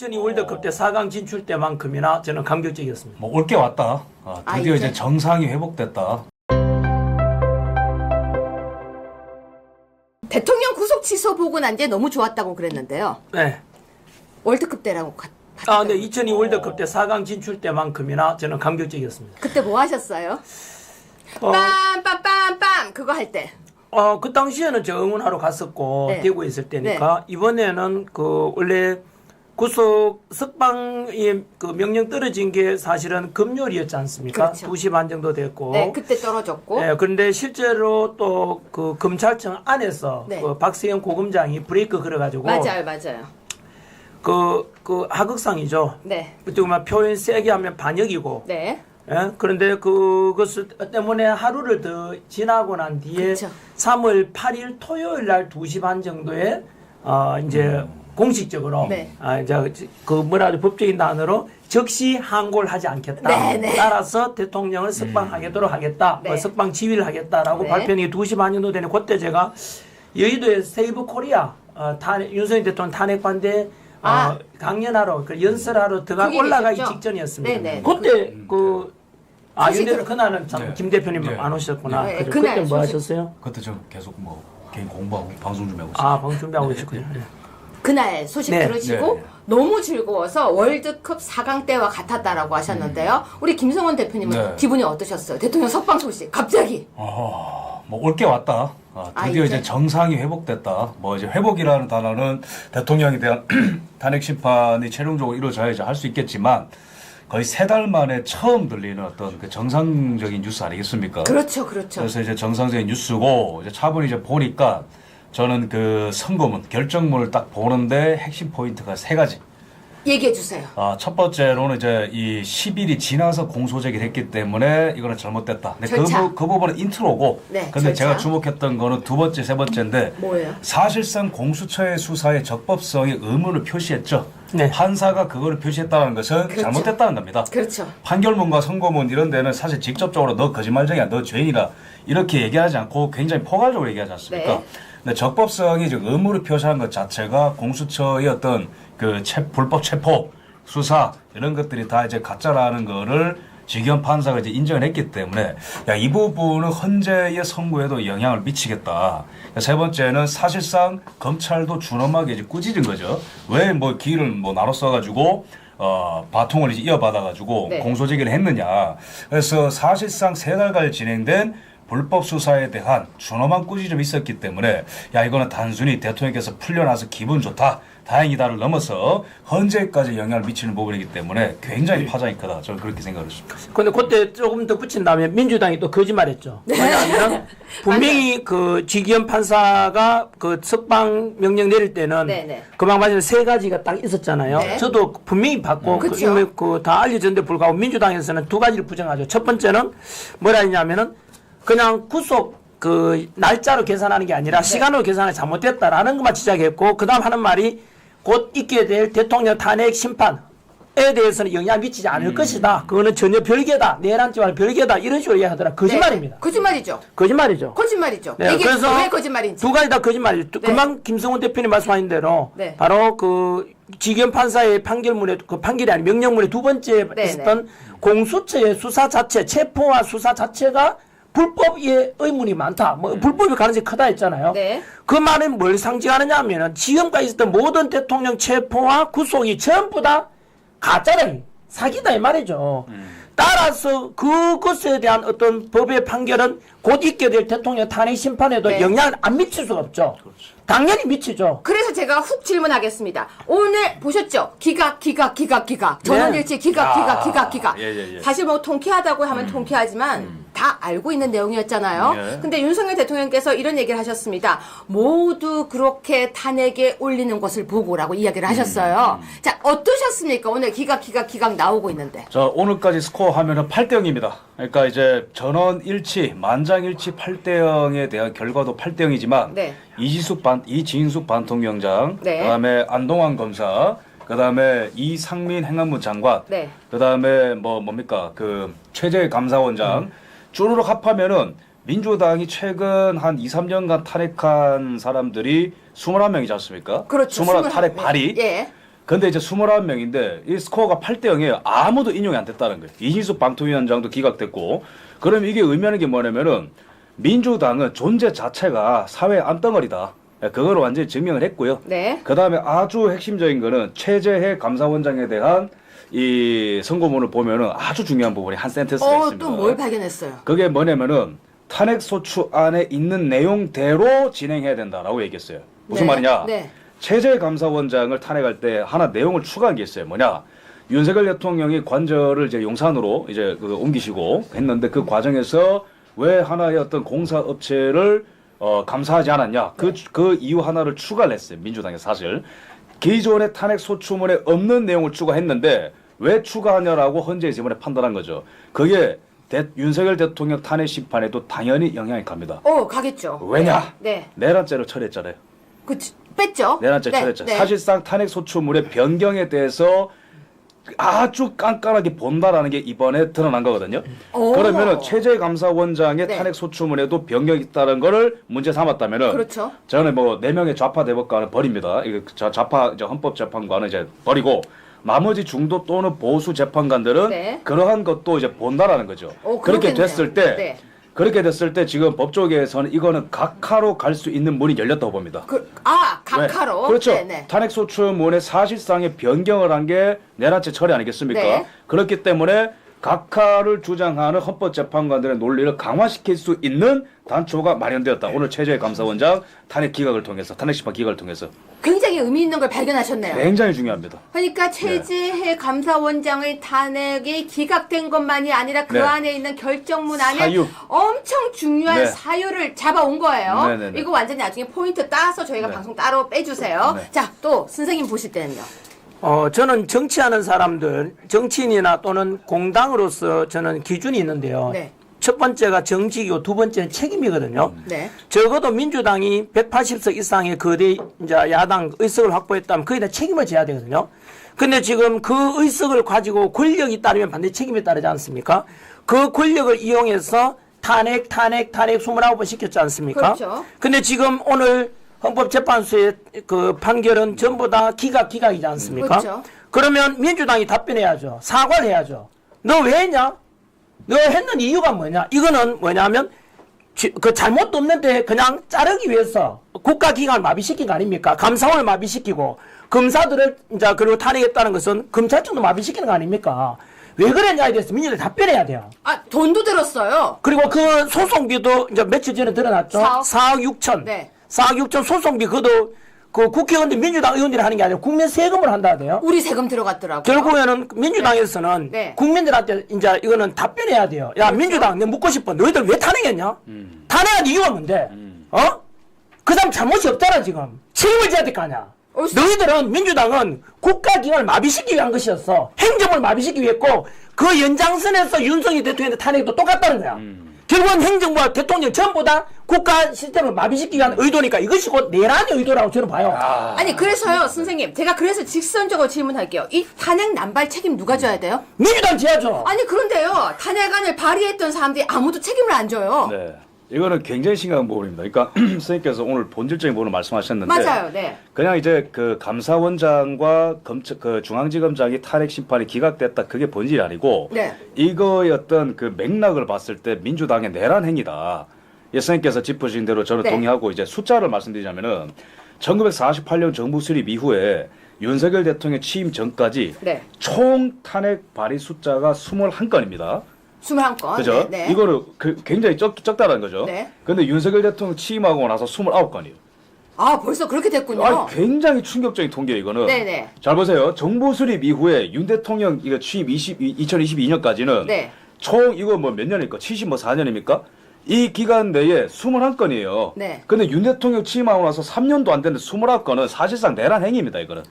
2002 월드컵 때 4강 진출 때만큼이나 저는 감격적이었습니다. 뭐 올 게 왔다. 드디어 이제? 이제 정상이 회복됐다. 대통령 구속 취소 보고 난 게 너무 좋았다고 그랬는데요. 네. 월드컵 때라고 네. 2002 월드컵 때 4강 진출 때만큼이나 저는 감격적이었습니다. 그때 뭐 하셨어요? 빰빰빰빰 그거 할 때. 그 당시에는 저 응원하러 갔었고 네. 대구에 있을 때니까 이번에는 그 원래 구속 석방이 그 명령 떨어진 게 사실은 금요일이었지 않습니까? 그렇죠. 2시 반 정도 됐고. 네, 그때 떨어졌고. 네, 그런데 실제로 또 그 검찰청 안에서 네. 그 박세영 고검장이 브레이크 걸어가지고 맞아요. 그 하극상이죠. 네. 그때 막 표현 세게 하면 반역이고. 네. 예? 그런데 그것을 때문에 하루를 더 지나고 난 뒤에 그쵸. 3월 8일 토요일 날 2시 반 정도에 이제 공식적으로 네. 이제 그 뭐라 법적인 단어로 즉시 항고를 하지 않겠다. 네, 네. 따라서 대통령을 석방하도록 하겠다. 네. 뭐 석방 지휘를 하겠다라고 네. 발표한 게 2시 반 정도 되는 그때 제가 여의도의 세이브 코리아 윤석열 대통령 탄핵 반대 강연하러 그 연설하러 거기 올라가기 계셨죠? 직전이었습니다. 네네. 그때 윤대로 그날은 참 네. 김 대표님 네. 안 오셨구나. 네, 그죠? 그날 그때 뭐 소식- 하셨어요? 그때 저 계속 뭐 개인 공부하고 방송 준비하고 있어요. 방송 준비하고 계셨군요. 네. 그날 소식 네. 들으시고 네. 너무 즐거워서 월드컵 4강 때와 같았다라고 하셨는데요. 우리 김성원 대표님은 네. 기분이 어떠셨어요? 대통령 석방 소식 갑자기. 뭐 올 게 왔다. 드디어 이제? 이제 정상이 회복됐다. 뭐 이제 회복이라는 단어는 대통령에 대한 탄핵 심판이 최종적으로 이루어져야지 할 수 있겠지만 거의 3달 만에 처음 들리는 어떤 그 정상적인 뉴스 아니겠습니까? 그렇죠. 그래서 이제 정상적인 뉴스고 이제 차분히 이제 보니까 저는 그 선고문 결정문을 딱 보는데 핵심 포인트가 3가지. 얘기해 주세요. 첫 번째로는 이제 이 10일이 지나서 공소제기를 했기 때문에 이거는 잘못됐다. 근데 절차. 그 부분은 인트로고. 네, 근데 절차. 제가 주목했던 거는 2번째, 3번째인데 뭐예요? 사실상 공수처의 수사의 적법성에 의문을 표시했죠. 네. 판사가 그거를 표시했다는 것은 그렇죠. 잘못됐다는 겁니다. 그렇죠. 판결문과 선고문 이런 데는 사실 직접적으로 너 거짓말쟁이야, 너 죄인이다 이렇게 얘기하지 않고 굉장히 포괄적으로 얘기하지 않습니까? 네. 근데 적법성이 지금 의무를 표시한 것 자체가 공수처의 어떤 그 불법 체포, 수사 이런 것들이 다 이제 가짜라는 거를 지기현 판사가 이제 인정을 했기 때문에 이 부분은 헌재의 선고에도 영향을 미치겠다. 3번째는 사실상 검찰도 준엄하게 이제 꾸짖은 거죠. 왜 뭐 기를 뭐 나눠 써가지고 바통을 이제 이어받아가지고 네. 공소제기를 했느냐. 그래서 사실상 3달간 진행된 불법 수사에 대한 준엄한 꾸짖음이 있었기 때문에 이거는 단순히 대통령께서 풀려나서 기분 좋다. 다행이다를 넘어서 헌재까지 영향을 미치는 부분이기 때문에 굉장히 파장이 크다. 저는 그렇게 생각을 했습니다. 근데 그때 조금 더 붙인 다음에 민주당이 또 거짓말했죠. 왜냐하면 분명히 그 지기현 판사가 그 석방 명령 내릴 때는 네네. 그방 말씀 3가지가 딱 있었잖아요. 네. 저도 분명히 받고 그쵸. 다 알려졌는데 불구하고 민주당에서는 2가지를 부정하죠. 첫 번째는 뭐라 했냐면은 그냥 구속 그 날짜로 계산하는 게 아니라 시간으로 계산이 잘못됐다라는 것만 지적했고 그다음 하는 말이 곧 있게 될 대통령 탄핵 심판에 대해서는 영향을 미치지 않을 것이다. 그거는 전혀 별개다. 내란죄와는 별개다. 이런 식으로 이야기하더라. 거짓말입니다. 네. 거짓말이죠. 거짓말이죠. 거짓말이죠. 네, 얘기해 그래서 주세요. 왜 거짓말인지. 2가지 다 거짓말이죠. 금방 김성훈 대표님 말씀하신 대로 네. 바로 그 지기현 판사의 판결문에 그 판결이 아닌 명령문에 2번째 네, 있었던 공수처의 수사 자체, 체포와 수사 자체가 불법의 의문이 많다. 뭐 불법의 가능성이 크다 했잖아요. 네. 그 말은 뭘 상징하느냐 하면은 지금까지 있었던 모든 대통령 체포와 구속이 전부 다 가짜다. 사기다 이 말이죠. 따라서 그것에 대한 어떤 법의 판결은 곧 있게 될 대통령 탄핵 심판에도 네. 영향을 안 미칠 수가 없죠. 당연히 미치죠. 그래서 제가 훅 질문하겠습니다. 오늘 보셨죠? 기각. 전원일치 기각. 예. 사실 뭐 통쾌하다고 하면 통쾌하지만 다 알고 있는 내용이었잖아요. 예. 근데 윤석열 대통령께서 이런 얘기를 하셨습니다. 모두 그렇게 탄핵에 올리는 것을 보고라고 이야기를 하셨어요. 자, 어떠셨습니까? 오늘 기각 나오고 있는데. 자, 오늘까지 스코어 하면은 8대 0입니다. 그러니까 이제 전원일치, 만장일치 8대 0에 대한 결과도 8대 0이지만 네. 이진숙 반통령장, 네. 그다음에 안동환 검사, 그다음에 이상민 행안부 장관, 네. 그다음에 뭡니까 그 최재 감사원장 쭈루룩 합하면은 민주당이 최근 한 2, 3년간 탄핵한 사람들이 21명이지 않습니까? 그렇죠. 21 탄핵 발의. 예. 근데 이제 29명인데 이 스코어가 8대 0이에요. 아무도 인용이 안 됐다는 거예요. 이희숙 방통위원장도 기각됐고. 그럼 이게 의미하는 게 뭐냐면은 민주당은 존재 자체가 사회의 암덩어리다. 그걸 완전히 증명을 했고요. 네. 그 다음에 아주 핵심적인 거는 최재해 감사원장에 대한 이 선고문을 보면은 아주 중요한 부분이 한 센텐스가 있습니다. 또 뭘 발견했어요? 그게 뭐냐면은 탄핵소추 안에 있는 내용대로 진행해야 된다라고 얘기했어요. 무슨 네. 말이냐? 네. 최재해 감사원장을 탄핵할 때 하나 내용을 추가한 게 있어요. 뭐냐? 윤석열 대통령이 관저를 이제 용산으로 이제 옮기시고 했는데 그 과정에서 왜 하나의 어떤 공사업체를 감사하지 않았냐? 그 이유 하나를 추가를 했어요. 민주당이 사실. 기존의 탄핵소추문에 없는 내용을 추가했는데 왜 추가하냐라고 헌재에서 이번에 판단한 거죠. 그게 윤석열 대통령 탄핵 심판에도 당연히 영향이 갑니다. 가겠죠. 왜냐? 네. 내란죄를 처리했잖아요. 뺐죠? 내란죄 처리했죠. 사실상 탄핵소추문의 변경에 대해서 아주 깐깐하게 본다라는 게 이번에 드러난 거거든요. 그러면은 최재해 감사원장의 네. 탄핵소추문에도 변경이 있다는 거를 문제 삼았다면은 그렇죠. 저는 뭐 4명의 좌파 대법관을 버립니다. 이거 좌파 이제 헌법재판관은 이제 버리고 나머지 중도 또는 보수 재판관들은 네. 그러한 것도 이제 본다라는 거죠. 그렇겠네요. 그렇게 됐을 때 네. 그렇게 됐을 때 지금 법조계에서는 이거는 각하로 갈 수 있는 문이 열렸다고 봅니다. 각하로. 왜? 그렇죠. 네네. 탄핵소추문의 사실상의 변경을 한 게 내란죄 처리 아니겠습니까? 네. 그렇기 때문에 각하를 주장하는 헌법재판관들의 논리를 강화시킬 수 있는 단초가 마련되었다. 오늘 최재해 감사원장 탄핵 기각을 통해서, 탄핵심판 기각을 통해서. 굉장히 의미 있는 걸 발견하셨네요. 굉장히 중요합니다. 그러니까 최재해 감사원장의 탄핵이 기각된 것만이 아니라 그 네. 안에 있는 결정문 안에 사유. 엄청 중요한 네. 사유를 잡아온 거예요. 네네네. 이거 완전히 나중에 포인트 따서 저희가 네. 방송 따로 빼주세요. 네. 자, 또 선생님 보실 때는요. 저는 정치하는 사람들, 정치인이나 또는 공당으로서 저는 기준이 있는데요. 네. 첫 번째가 정직이고 두 번째는 책임이거든요. 네. 적어도 민주당이 180석 이상의 거대 이제 야당 의석을 확보했다면 거기다 책임을 져야 되거든요. 근데 지금 그 의석을 가지고 권력이 따르면 반드시 책임이 따르지 않습니까? 그 권력을 이용해서 탄핵 29번 시켰지 않습니까? 그렇죠. 근데 지금 오늘 헌법재판소의 그 판결은 전부 다 기각이지 않습니까? 그렇죠. 그러면 민주당이 답변해야죠. 사과를 해야죠. 너 왜 했냐? 너 했는 이유가 뭐냐? 이거는 뭐냐면 그 잘못도 없는데 그냥 자르기 위해서 국가기관을 마비시킨 거 아닙니까? 감사원을 마비시키고 검사들을 이제 그리고 탄핵했다는 것은 검찰청도 마비시키는 거 아닙니까? 왜 그랬냐에 대해서 민주당이 답변해야 돼요. 돈도 들었어요. 그리고 그 소송비도 이제 며칠 전에 드러났죠. 4억 6천. 네. 4억 6천 소송비 그것도 그 국회의원들 민주당 의원들이 하는 게 아니라 국민 세금을 한다 돼요. 우리 세금 들어갔더라고요. 결국에는 민주당에서는 네. 국민들한테 이제 이거는 답변해야 돼요. 야, 민주당 내가 묻고 싶어. 너희들 왜 탄핵했냐? 탄핵한 이유가 뭔데? 그 사람 잘못이 없잖아, 지금. 책임을 져야 될 거 아니야. 너희들은 민주당은 국가기관을 마비시키기 위한 것이었어. 행정을 마비시키기 위했고 그 연장선에서 윤석열 대통령의 탄핵도 똑같다는 거야. 결국은 행정부와 대통령 전부 다 국가 시스템을 마비시키기 위한 의도니까 이것이 곧 내란의 의도라고 저는 봐요. 아니 그래서요 선생님 제가 그래서 직선적으로 질문할게요. 이 탄핵 남발 책임 누가 져야 돼요? 민주당 지어줘. 아니 그런데요 탄핵안을 발의했던 사람들이 아무도 책임을 안 져요. 네. 이거는 굉장히 심각한 부분입니다. 그러니까 선생님께서 오늘 본질적인 부분을 말씀하셨는데 맞아요. 네. 그냥 이제 그 감사원장과 그 중앙지검장이 탄핵 심판이 기각됐다 그게 본질이 아니고 네. 이거의 어떤 그 맥락을 봤을 때 민주당의 내란 행위다. 예, 선생님께서 짚으신 대로 저는 네. 동의하고 이제 숫자를 말씀드리자면은 1948년 정부 수립 이후에 윤석열 대통령 취임 전까지 네. 총 탄핵 발의 숫자가 21건입니다. 21건. 그죠? 네. 네. 이거를 굉장히 적다라는 거죠. 네. 근데 윤석열 대통령 취임하고 나서 29건이에요. 벌써 그렇게 됐군요. 굉장히 충격적인 통계예요, 이거는. 네네. 잘 보세요. 정부 수립 이후에 윤 대통령 이거 취임 2022년까지는 네. 총 이거 뭐 몇 년입니까? 74년입니까? 이 기간 내에 21건이에요. 네. 근데 윤 대통령 취임하고 나서 3년도 안 됐는데 29건은 사실상 내란 행위입니다, 이거는.